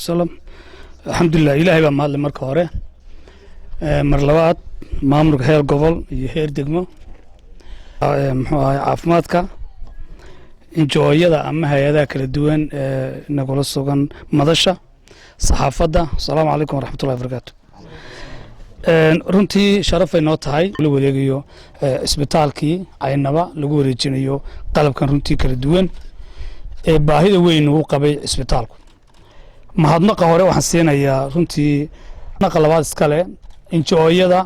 وسلم الحمد لله إلهي بما هذا مركه هره مرلوات مامرك هير قبل يهير دقمه عافماتك injooyada ama hay'adaha kala duwan nagula sugan madasha saxaafadda salaamu calaykum waraxmatullahi wabarakaatu runtii sharaf ay noo tahay la wareegayo isbitaalkii aynaba lagu wareejinayo qalabkan runtii kala duwan ee baahida weyn uu qabay isbitaalku mahadnaqa hore waxaan siinayaa runtii naqa labaad iskale injooyada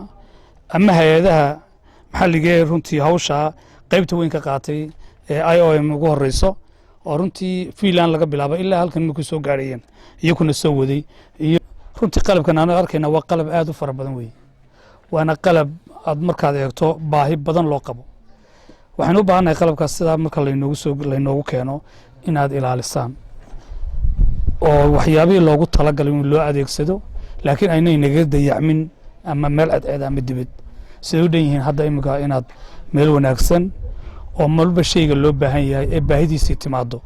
ama hay'adaha maxalliga ee runtii hawsha qaybta weyn ka qaatay IOM ugu horeyso oo runtii Finland laga bilaabo ilaa halkan markuu soo gaarayeen iyaguna soo waday iyo runtii qalabkan aan arkayna waa qalab aad u fara badan weey waana qalab aad markaad eegto baahi badan loo qabo waxaan u baahanahay qalabkaas sida marka laynoogu keeno inaad ilaalisaan oo waxyaabihii loogu talagalay in loo adeegsado laakiin aynay naga dayacmin ama meel cad ama dibad sidoo dhan yihiin hadda imika inaad meel wanaagsan oo malba shayga loo baahan yahay ee baahidiisa timaado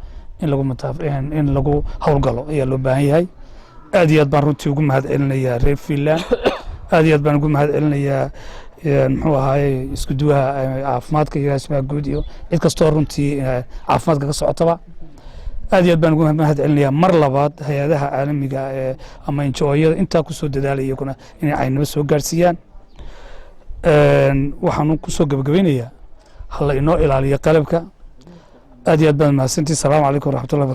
in lagu hawlgalo ayaa loo baahan yahay aad iyo aad baan runtii ugu mahad celinayaa reer Finland aad iyo aad baan ugu mahad celinayaa muxuu ahaay isku duwaha caafimaadka iyo asmaa guud iyo cid kastoo runtii caafimaadka ka socotaba aad iyo aad baan ugu mahad celinayaa mar labaad hay'adaha caalamiga ama injooyada inta ku soo dadaalaya kuna inay aynaba soo gaarsiiyaan waxaan ku soo gabagabeynayaa هلا إنه إلى قلبك أدي أدبان ما سنتي السلام عليكم ورحمة الله وبركاته.